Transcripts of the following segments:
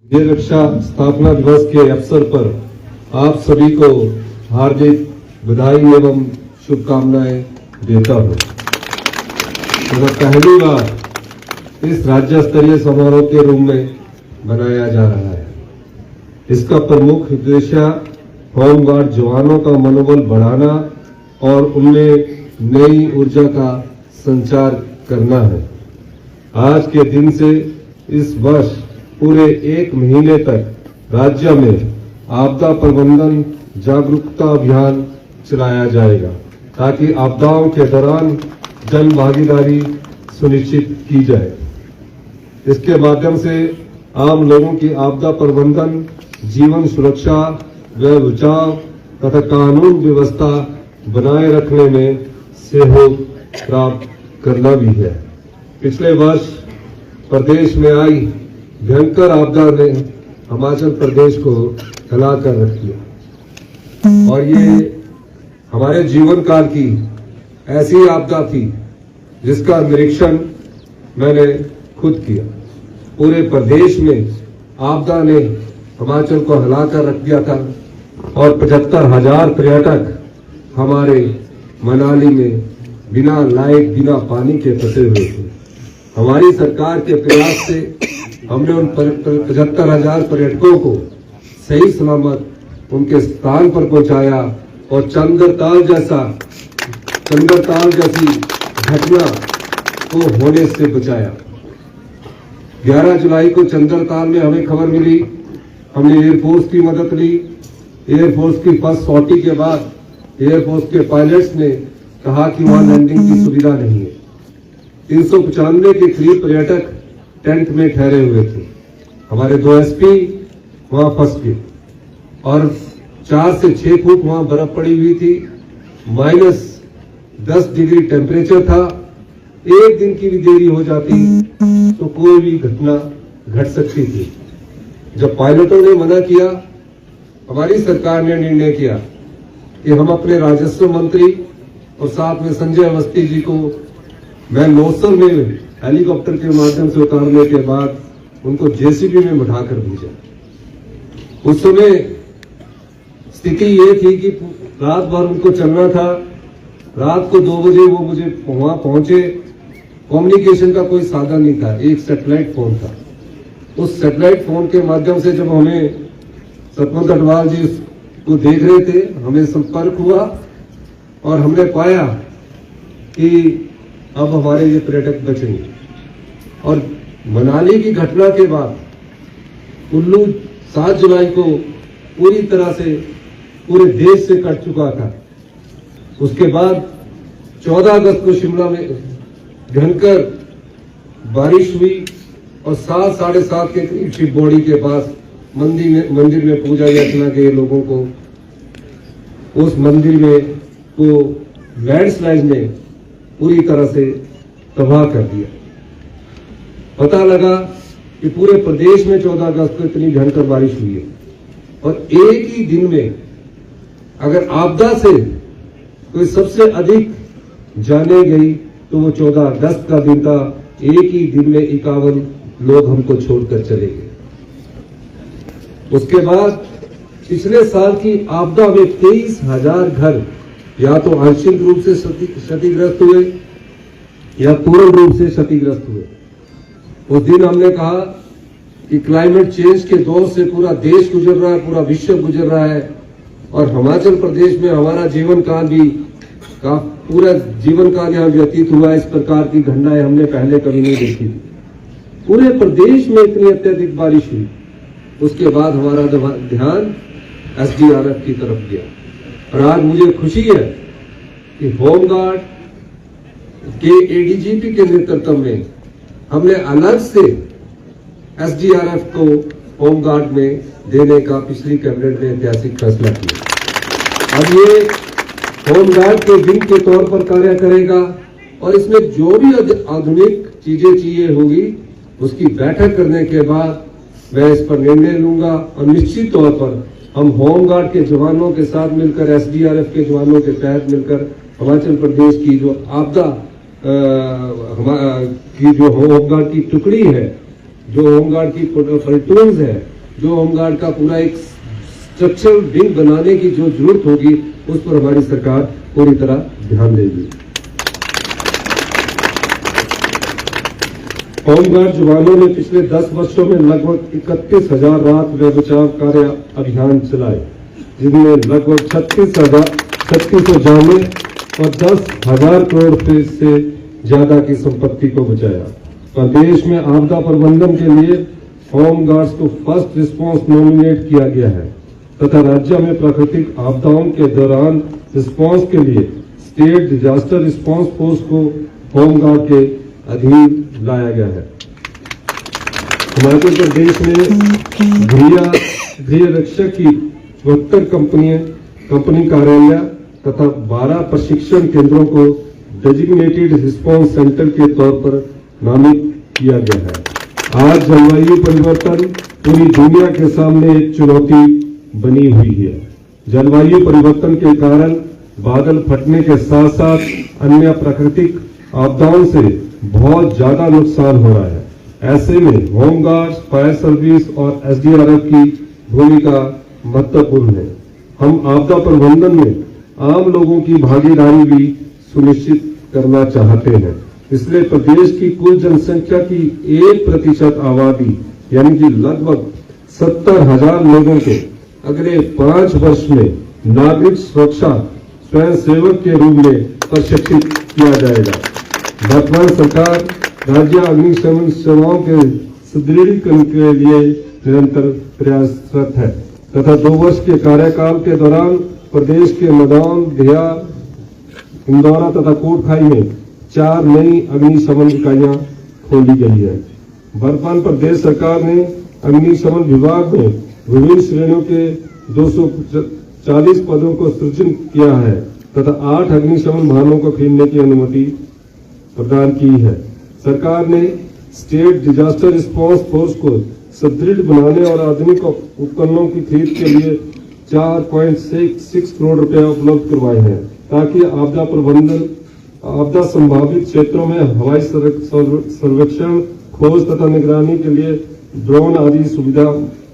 ये रक्षा स्थापना दिवस के अवसर पर आप सभी को हार्दिक बधाई एवं शुभकामनाएं देता हूं। तो पहली बार इस राज्य स्तरीय समारोह के रूप में मनाया जा रहा है। इसका प्रमुख उद्देश्य होमगार्ड जवानों का मनोबल बढ़ाना और उनमें नई ऊर्जा का संचार करना है। आज के दिन से इस वर्ष पूरे 1 महीने तक राज्य में आपदा प्रबंधन जागरूकता अभियान चलाया जाएगा ताकि आपदाओं के दौरान जन भागीदारी सुनिश्चित की जाए। इसके माध्यम से आम लोगों की आपदा प्रबंधन, जीवन सुरक्षा व बचाव तथा कानून व्यवस्था बनाए रखने में सहयोग प्राप्त करना भी है। पिछले वर्ष प्रदेश में आई भयंकर आपदा ने हिमाचल प्रदेश को हिला कर रख दिया और ये हमारे जीवन काल की ऐसी आपदा थी जिसका निरीक्षण मैंने खुद किया। पूरे प्रदेश में आपदा ने हिमाचल को हिला कर रख दिया था और 75,000 पर्यटक हमारे मनाली में बिना लाइट बिना पानी के फंसे हुए थे। हमारी सरकार के प्रयास से हमने उन 75,000 पर्यटकों को सही सलामत उनके स्थान पर पहुंचाया और चंद्रताल जैसी घटना को होने से बचाया। 11 जुलाई को चंद्रताल में हमें खबर मिली, हमने एयरफोर्स की मदद ली। एयरफोर्स की फर्स्ट सॉर्टी के बाद एयरफोर्स के पायलट्स ने कहा कि वहां लैंडिंग की सुविधा नहीं है। 395 के करीब पर्यटक टेंट में ठहरे हुए थे। हमारे 2 एसपी वहां फंस गए और 4 से 6 फुट वहां बर्फ पड़ी हुई थी। -10 डिग्री टेम्परेचर था। एक दिन की भी देरी हो जाती तो कोई भी घटना घट सकती थी। जब पायलटों ने मना किया, हमारी सरकार ने निर्णय किया कि हम अपने राजस्व मंत्री और साथ में संजय अवस्थी जी को मैं लोसर में हेलीकॉप्टर के माध्यम से उतारने के बाद उनको जेसीबी में बिठाकर भेजा। उस समय स्थिति ये थी कि रात भर उनको चलना था। रात को 2 बजे वो मुझे वहां पहुंचे। कम्युनिकेशन का कोई साधन नहीं था, एक सैटेलाइट फोन था। उस सैटेलाइट फोन के माध्यम से जब हमें सतवंत अटवाल जी को देख रहे थे, हमें संपर्क हुआ और हमने पाया कि अब हमारे ये पर्यटक बचेंगे। और मनाली की घटना के बाद कुल्लू 7 जुलाई को पूरी तरह से पूरे देश से कट चुका था। उसके बाद 14 अगस्त को शिमला में भयंकर बारिश हुई और 7 साढ़े 7 के करीब शिव बॉडी के पास मंदिर में पूजा अर्चना के लोगों को उस मंदिर में को लैंडस्लाइड ने पूरी तरह से तबाह कर दिया। पता लगा कि पूरे प्रदेश में 14 अगस्त को इतनी भयंकर बारिश हुई है और एक ही दिन में अगर आपदा से कोई सबसे अधिक जाने गई तो वो 14 अगस्त का दिन था। एक ही दिन में 51 लोग हमको छोड़कर चले गए। उसके बाद पिछले साल की आपदा में 23,000 घर या तो आंशिक रूप से क्षतिग्रस्त हुए या पूर्ण रूप से क्षतिग्रस्त हुए। उस दिन हमने कहा कि क्लाइमेट चेंज के दौर से पूरा देश गुजर रहा है, पूरा विश्व गुजर रहा है और हिमाचल प्रदेश में हमारा जीवन काल भी पूरा जीवन काल यहाँ व्यतीत हुआ। इस प्रकार की घटनाएं हमने पहले कभी नहीं देखी थी। पूरे प्रदेश में इतनी अत्यधिक बारिश हुई। उसके बाद हमारा ध्यान SDRF की तरफ गया और आज मुझे खुशी है कि होमगार्ड के ADGP के नेतृत्व में हमने अलग से SDRF को होमगार्ड में देने का पिछली कैबिनेट में ऐतिहासिक फैसला किया। अब ये होमगार्ड के विंग के तौर पर कार्य करेगा और इसमें जो भी आधुनिक चीजें चाहिए होगी उसकी बैठक करने के बाद मैं इस पर निर्णय लूंगा और निश्चित तौर पर हम होमगार्ड के जवानों के साथ मिलकर SDRF के जवानों के तहत मिलकर हिमाचल प्रदेश की जो आपदा की जो होमगार्ड की टुकड़ी है जो होमगार्ड की प्लेटून्स है, जो होमगार्ड का पूरा एक स्ट्रक्चरल विंग बनाने की जो जरूरत होगी, उस पर हमारी सरकार पूरी तरह ध्यान देगी। होमगार्ड जवानों ने पिछले 10 वर्षों में लगभग 31,000 रात व बचाव कार्य अभियान चलाए, जिनमें लगभग 36,000 जाने और 10,000 करोड़ रुपए से ज्यादा की संपत्ति को बचाया। प्रदेश में आपदा प्रबंधन के लिए होमगार्ड्स को फर्स्ट रिस्पांस नॉमिनेट किया गया है तथा राज्य में प्राकृतिक आपदाओं के दौरान रिस्पांस के लिए स्टेट डिजास्टर रिस्पांस फोर्स को होमगार्ड के अधीन लाया गया है। हिमाचल प्रदेश में गृह रक्षक की 74 कंपनी कार्यालय तथा 12 प्रशिक्षण केंद्रों को डेजिग्नेटेड रिस्पांस सेंटर के तौर पर नामित किया गया है। आज जलवायु परिवर्तन पूरी दुनिया के सामने एक चुनौती बनी हुई है। जलवायु परिवर्तन के कारण बादल फटने के साथ साथ अन्य प्राकृतिक आपदाओं से बहुत ज्यादा नुकसान हो रहा है। ऐसे में होमगार्ड्स, फायर सर्विस और एसडीआरएफ की भूमिका महत्वपूर्ण है। हम आपदा प्रबंधन में आम लोगों की भागीदारी भी सुनिश्चित करना चाहते हैं। इसलिए प्रदेश की कुल जनसंख्या की 1% आबादी यानी कि लगभग 70,000 लोगों को अगले 5 वर्ष में नागरिक सुरक्षा स्वयं सेवक के रूप में प्रशिक्षित किया जाएगा। वर्तमान सरकार राज्य अग्निशमन सेवाओं के सुदृढ़ीकरण के लिए निरंतर प्रयासरत है तथा 2 वर्ष के कार्यकाल के दौरान प्रदेश के मैदान, बिहार, इंदौरा तथा कोटखाई में 4 नई अग्निशमन इकाइयां खोली गई है। वर्तमान प्रदेश सरकार ने अग्निशमन विभाग में विभिन्न श्रेणियों के 240 पदों को सृजन किया है तथा 8 अग्निशमन वाहनों को खरीदने की अनुमति प्रदान की है। सरकार ने स्टेट डिजास्टर रिस्पांस फोर्स को सुदृढ़ बनाने और आधुनिक उपकरणों की खरीद के लिए 4.6 करोड़ रुपए उपलब्ध करवाए हैं ताकि आपदा संभावित क्षेत्रों में हवाई सर्वेक्षण, खोज तथा निगरानी के लिए ड्रोन आदि सुविधा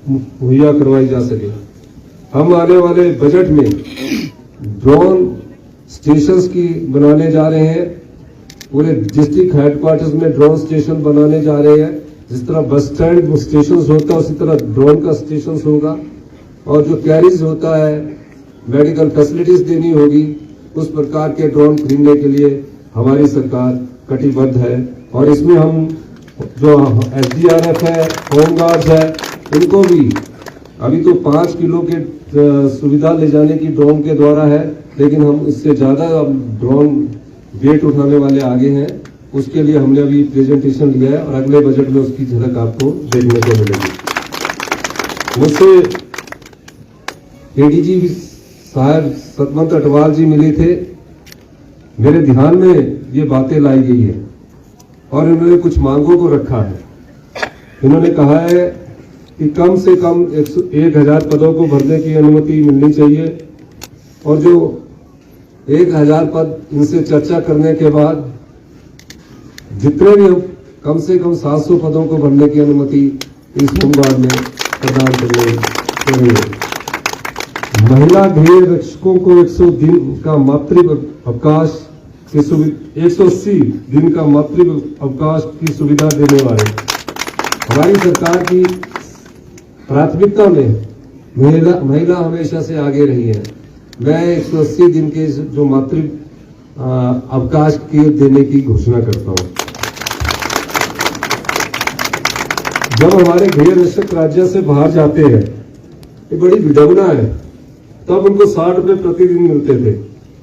मुहैया करवाई जा सके। हम आने वाले बजट में ड्रोन स्टेशंस की बनाने जा रहे हैं। पूरे डिस्ट्रिक्ट हेडक्वार्टर्स में ड्रोन स्टेशन बनाने जा रहे हैं। जिस तरह बस स्टैंड स्टेशन होता है उसी तरह ड्रोन का स्टेशन होगा और जो कैरीज होता है, मेडिकल फैसिलिटीज देनी होगी, उस प्रकार के ड्रोन खरीदने के लिए हमारी सरकार कटिबद्ध है। और इसमें हम जो एसडीआरएफ है, होमगार्ड्स है, इनको भी अभी तो 5 किलो के सुविधा ले जाने की ड्रोन के द्वारा है, लेकिन हम इससे ज्यादा ड्रोन वेट उठाने वाले आगे हैं। उसके लिए हमने अभी प्रेजेंटेशन लिया है और अगले बजट में उसकी झलक आपको देखने को मिलेगी। मुझसे एडीजी साहब सतवंत अटवाल जी मिले थे। मेरे ध्यान में ये बातें लाई गई है और इन्होंने कुछ मांगों को रखा है। इन्होंने कहा है कि कम से कम 1,000 पदों को भरने की अनुमति मिलनी चाहिए और जो 1,000 पद इनसे चर्चा करने के बाद जितने भी कम से कम 700 पदों को भरने की अनुमति इस होमगार्ड में प्रदान करने चाहिए। महिला गृह रक्षकों को 100 दिन का मातृ अवकाश की 180 दिन का मातृ अवकाश की सुविधा देने वाले हमारी सरकार की प्राथमिकता में महिला हमेशा से आगे रही है। मैं 180 दिन के जो मातृ अवकाश के देने की घोषणा करता हूं। जब हमारे गृह रक्षक राज्य से बाहर जाते हैं, ये बड़ी विडंबना है, तब उनको 60 रुपए प्रतिदिन मिलते थे।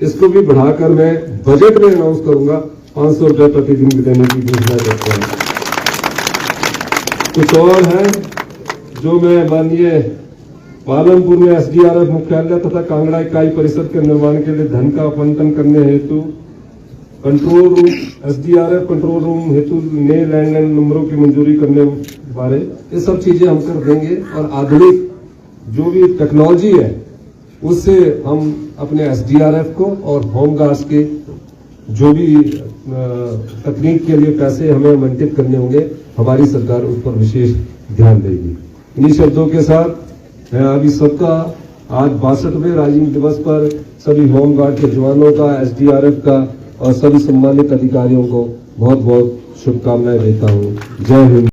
इसको भी बढ़ाकर मैं बजट में अनाउंस करूंगा 500 रुपए प्रतिदिन देने की घोषणा करता हूं। कुछ और है जो मैं माननीय पालमपुर में एसडीआरएफ मुख्यालय तथा कांगड़ा इकाई परिसर के निर्माण के लिए धन का आवंटन करने हेतु control room, SDRF control room हेतु नए लैंडलाइन नंबरों की मंजूरी करने बारे ये सब चीजें हम कर देंगे और आधुनिक जो भी टेक्नोलॉजी है उससे हम अपने एसडीआरएफ को और होमगार्ड्स के जो भी तकनीक के लिए पैसे हमें आवंटित करने होंगे हमारी सरकार उस पर विशेष ध्यान देगी। इन्हीं शब्दों के साथ मैं अभी सबका आज 62वें राजीव दिवस पर सभी होमगार्ड के जवानों का, SDRF का और सभी सम्मानित अधिकारियों को बहुत बहुत शुभकामनाएं देता हूं। जय हिंद।